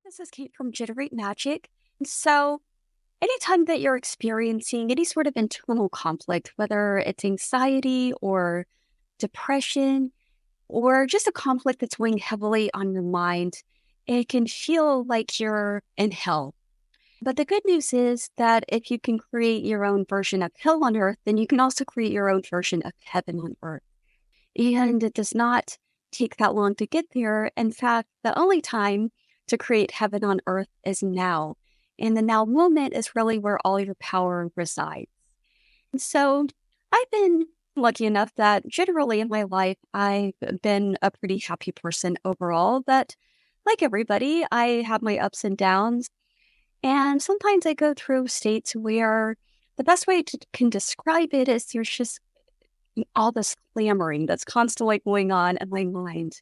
This is Kate from Generate Magic. So, anytime that you're experiencing any sort of internal conflict, whether it's anxiety or depression, or just a conflict that's weighing heavily on your mind, it can feel like you're in hell. But the good news is that if you can create your own version of hell on earth, then you can also create your own version of heaven on earth. And it does not take that long to get there. In fact, the only time to create heaven on earth is now. And the now moment is really where all your power resides. And so I've been lucky enough that generally in my life, I've been a pretty happy person overall. But like everybody, I have my ups and downs. And sometimes I go through states where the best way to can describe it is there's just all this clamoring that's constantly going on in my mind.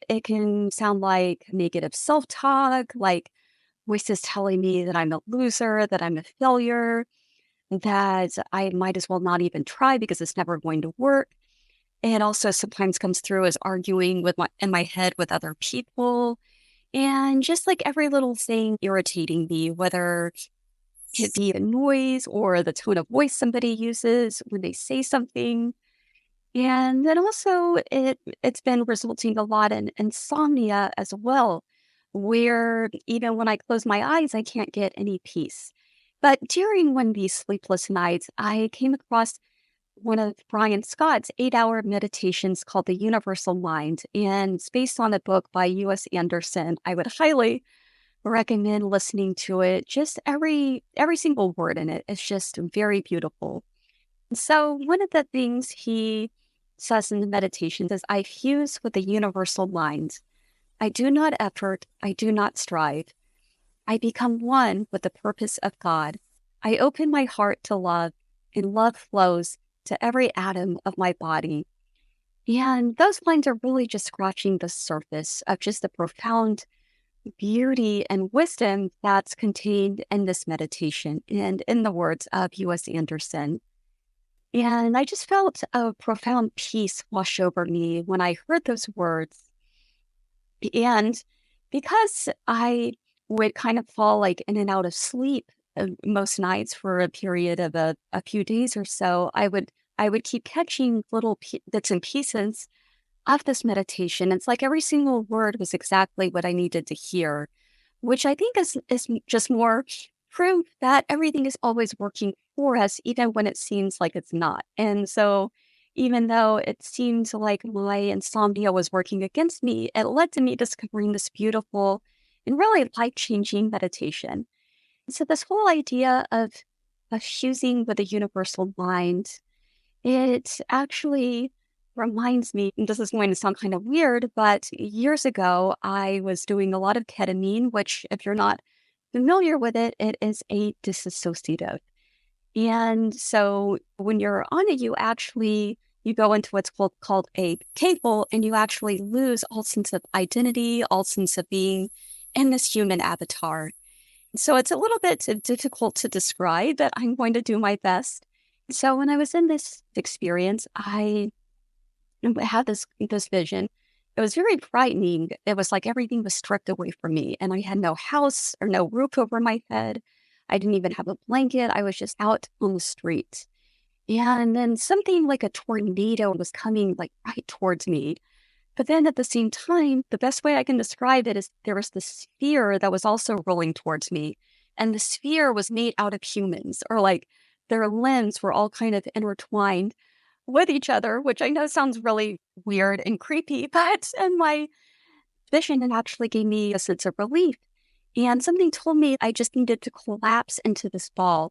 It can sound like negative self-talk, like voices telling me that I'm a loser, that I'm a failure, that I might as well not even try because it's never going to work. It also sometimes comes through as arguing with in my head with other people. And just like every little thing irritating me, whether it be a noise or the tone of voice somebody uses when they say something. And then also it's been resulting a lot in insomnia as well, where even when I close my eyes, I can't get any peace. But during one of these sleepless nights, I came across one of Brian Scott's 8-hour meditations called The Universal Mind. And it's based on a book by U.S. Anderson. I would highly recommend listening to it. Just every single word in it is just very beautiful. So one of the things he says in the meditations is, I fuse with the universal mind. I do not effort, I do not strive. I become one with the purpose of God. I open my heart to love, and love flows to every atom of my body. And those lines are really just scratching the surface of just the profound beauty and wisdom that's contained in this meditation and in the words of U.S. Anderson. And I just felt a profound peace wash over me when I heard those words. And because I would kind of fall like in and out of sleep most nights for a period of a few days or so, I would keep catching little bits and pieces of this meditation. It's like every single word was exactly what I needed to hear, which I think is just more proof that everything is always working for us, even when it seems like it's not. And so, even though it seemed like my insomnia was working against me, it led to me discovering this beautiful and really life-changing meditation. So, this whole idea of fusing with a universal mind, it actually reminds me, and this is going to sound kind of weird, but years ago, I was doing a lot of ketamine, which, if you're not familiar with it, it is a dissociative. And so when you're on it, you go into what's called a cable, and you actually lose all sense of identity, all sense of being in this human avatar. So it's a little bit difficult to describe, but I'm going to do my best. So when I was in this experience, I had this vision. It was very frightening. It was like everything was stripped away from me, and I had no house or no roof over my head. I didn't even have a blanket. I was just out on the street. And then something like a tornado was coming like right towards me. But then at the same time, the best way I can describe it is there was this sphere that was also rolling towards me. And the sphere was made out of humans, or like their limbs were all kind of intertwined with each other, which I know sounds really weird and creepy, but in my vision, it actually gave me a sense of relief. And something told me I just needed to collapse into this ball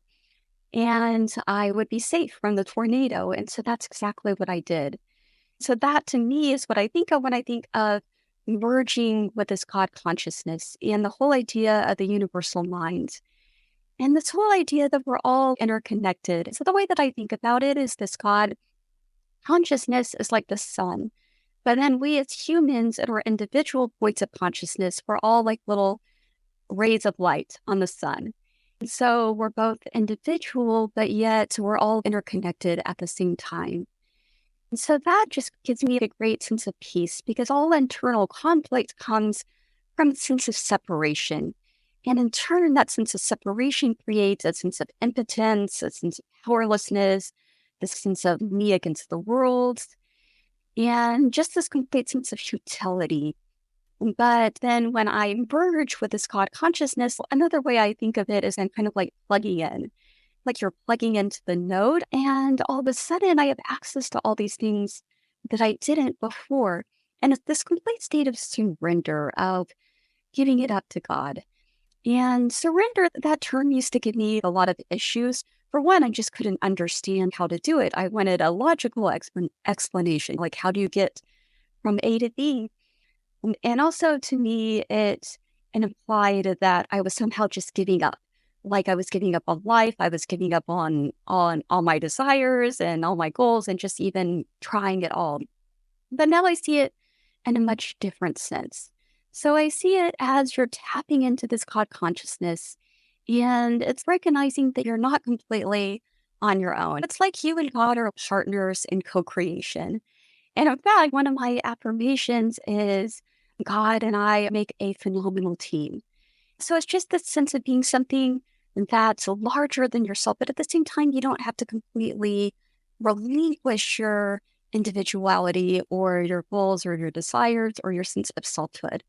and I would be safe from the tornado. And so that's exactly what I did. So that to me is what I think of when I think of merging with this God consciousness and the whole idea of the universal mind. And this whole idea that we're all interconnected. So the way that I think about it is this God consciousness is like the sun. But then we as humans and our individual points of consciousness, we're all like little rays of light on the sun. And so we're both individual, but yet we're all interconnected at the same time. And so that just gives me a great sense of peace because all internal conflict comes from a sense of separation. And in turn, that sense of separation creates a sense of impotence, a sense of powerlessness, this sense of me against the world, and just this complete sense of futility. But then when I merge with this God consciousness, another way I think of it is I'm kind of like plugging in, like you're plugging into the node, and all of a sudden I have access to all these things that I didn't before. And it's this complete state of surrender, of giving it up to God. And surrender, that term used to give me a lot of issues. For one, I just couldn't understand how to do it. I wanted a logical explanation, like how do you get from A to B? And also to me, it implied that I was somehow just giving up. Like I was giving up on life, I was giving up on all my desires and all my goals and just even trying it all. But now I see it in a much different sense. So I see it as you're tapping into this God consciousness, and it's recognizing that you're not completely on your own. It's like you and God are partners in co-creation. And in fact, one of my affirmations is God and I make a phenomenal team. So it's just this sense of being something that's larger than yourself, but at the same time, you don't have to completely relinquish your individuality or your goals or your desires or your sense of selfhood.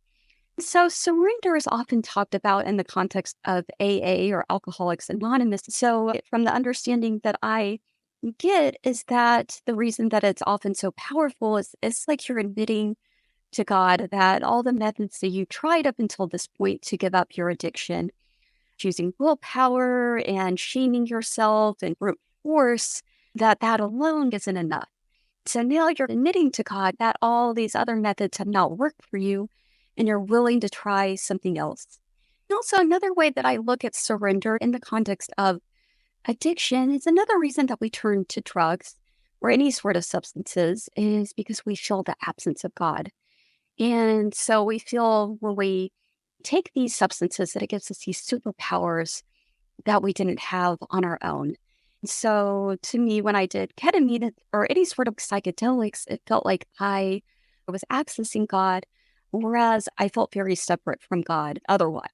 So surrender is often talked about in the context of AA or Alcoholics Anonymous. So from the understanding that I get is that the reason that it's often so powerful is it's like you're admitting to God that all the methods that you tried up until this point to give up your addiction, choosing willpower and shaming yourself and brute force, that alone isn't enough. So now you're admitting to God that all these other methods have not worked for you and you're willing to try something else. And also, another way that I look at surrender in the context of addiction is another reason that we turn to drugs or any sort of substances is because we feel the absence of God. And so we feel when we take these substances that it gives us these superpowers that we didn't have on our own. So to me, when I did ketamine or any sort of psychedelics, it felt like I was accessing God, whereas I felt very separate from God otherwise.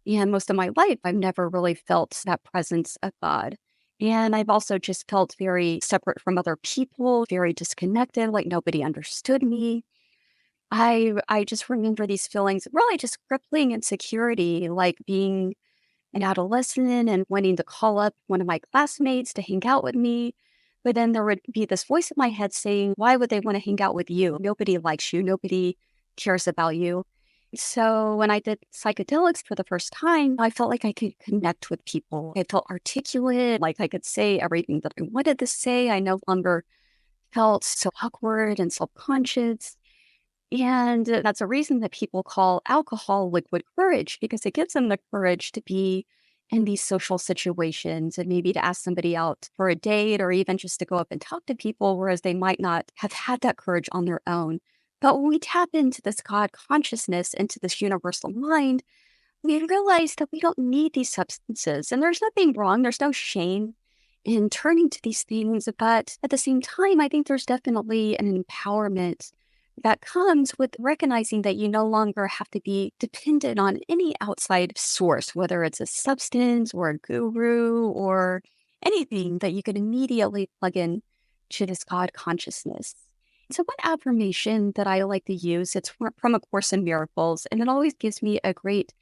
And most of my life, I've never really felt that presence of God. And I've also just felt very separate from other people, very disconnected, like nobody understood me. I just remember these feelings, really just crippling insecurity, like being an adolescent and wanting to call up one of my classmates to hang out with me. But then there would be this voice in my head saying, why would they want to hang out with you? Nobody likes you. Nobody cares about you. So when I did psychedelics for the first time, I felt like I could connect with people. I felt articulate, like I could say everything that I wanted to say. I no longer felt so awkward and self-conscious. And that's a reason that people call alcohol liquid courage, because it gives them the courage to be in these social situations and maybe to ask somebody out for a date or even just to go up and talk to people, whereas they might not have had that courage on their own. But when we tap into this God consciousness, into this universal mind, we realize that we don't need these substances. And there's nothing wrong, there's no shame in turning to these things. But at the same time, I think there's definitely an empowerment that comes with recognizing that you no longer have to be dependent on any outside source, whether it's a substance or a guru or anything that you can immediately plug in to this God consciousness. So one affirmation that I like to use, it's from A Course in Miracles, and it always gives me a great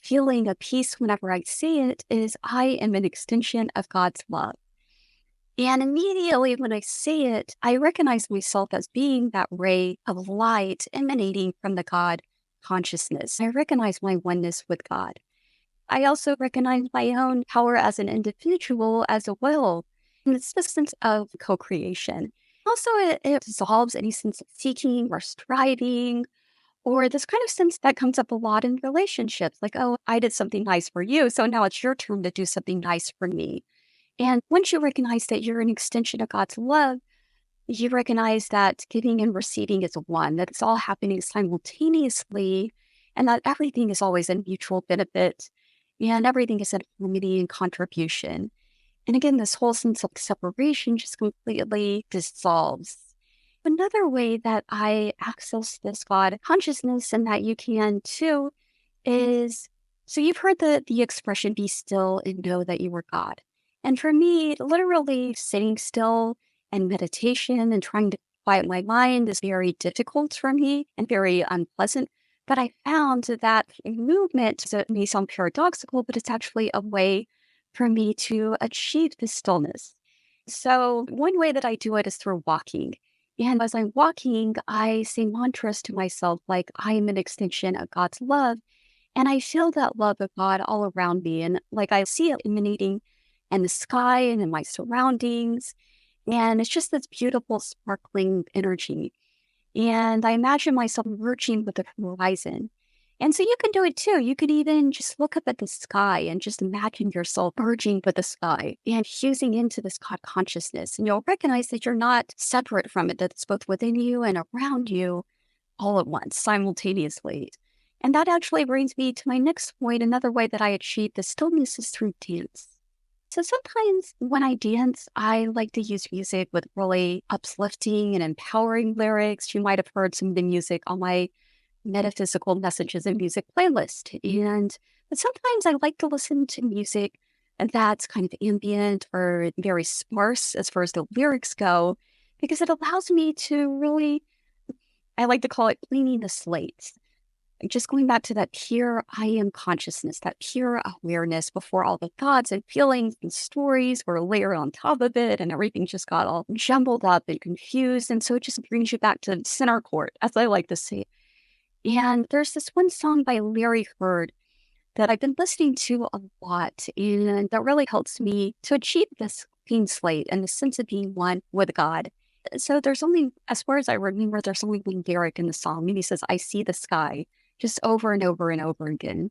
feeling of peace whenever I say it, is I am an extension of God's love. And immediately when I say it, I recognize myself as being that ray of light emanating from the God consciousness. I recognize my oneness with God. I also recognize my own power as an individual as well. And it's the sense of co-creation. Also, it dissolves any sense of seeking or striving, or this kind of sense that comes up a lot in relationships. Like, oh, I did something nice for you, so now it's your turn to do something nice for me. And once you recognize that you're an extension of God's love, you recognize that giving and receiving is one, that it's all happening simultaneously, and that everything is always a mutual benefit, and everything is in harmony and contribution. And again, this whole sense of separation just completely dissolves. Another way that I access this God consciousness and that you can too is so you've heard the expression be still and know that you are God. And for me, literally sitting still and meditation and trying to quiet my mind is very difficult for me and very unpleasant. But I found that movement, so it may sound paradoxical, but it's actually a way for me to achieve the stillness. So one way that I do it is through walking. And as I'm walking, I say mantras to myself like I am an extension of God's love. And I feel that love of God all around me. And like I see it emanating in the sky and in my surroundings. And it's just this beautiful, sparkling energy. And I imagine myself merging with the horizon. And so you can do it too. You could even just look up at the sky and just imagine yourself merging with the sky and fusing into this God consciousness. And you'll recognize that you're not separate from it, that it's both within you and around you all at once, simultaneously. And that actually brings me to my next point. Another way that I achieve the stillness is through dance. So sometimes when I dance, I like to use music with really uplifting and empowering lyrics. You might have heard some of the music on my metaphysical messages and music playlist. But sometimes I like to listen to music that's kind of ambient or very sparse as far as the lyrics go, because it allows me to really, I like to call it cleaning the slate. Just going back to that pure I am consciousness, that pure awareness before all the thoughts and feelings and stories were layered on top of it and everything just got all jumbled up and confused. And so it just brings you back to center court, as I like to say. And there's this one song by Larry Hurd that I've been listening to a lot, and that really helps me to achieve this clean slate and the sense of being one with God. So there's only, as far as I remember, there's only one lyric in the song, and he says, I see the sky, just over and over and over again.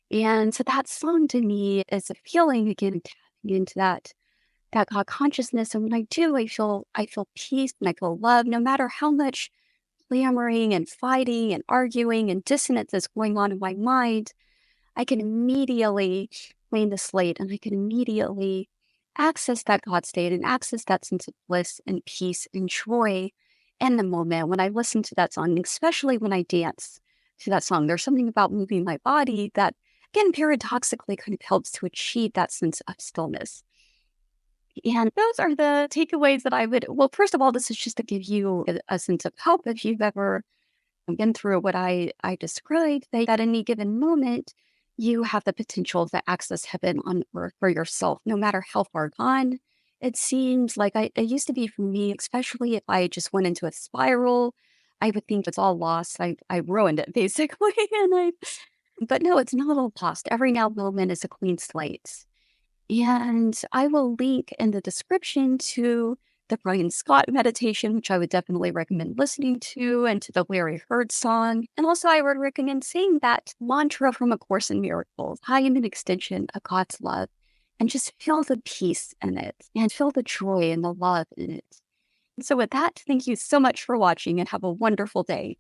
And so that song to me is a feeling again, tapping into that God consciousness. And when I do, I feel peace and I feel love, no matter how much clamoring and fighting and arguing and dissonance is going on in my mind. I can immediately clean the slate and I can immediately access that God state and access that sense of bliss and peace and joy in the moment when I listen to that song, especially when I dance to that song. There's something about moving my body that, again, paradoxically kind of helps to achieve that sense of stillness. And those are the takeaways that I would, well, first of all, this is just to give you a sense of hope if you've ever been through what I described, that at any given moment, you have the potential to access heaven on earth for yourself, no matter how far gone. It seems like it used to be for me, especially if I just went into a spiral, I would think it's all lost. I ruined it basically. But no, it's not all lost. Every now moment is a clean slate. And I will link in the description to the Brian Scott meditation, which I would definitely recommend listening to, and to the Larry Hurd song. And also, I would recommend saying that mantra from A Course in Miracles. I am an extension of God's love, and just feel the peace in it, and feel the joy and the love in it. And so, with that, thank you so much for watching, and have a wonderful day.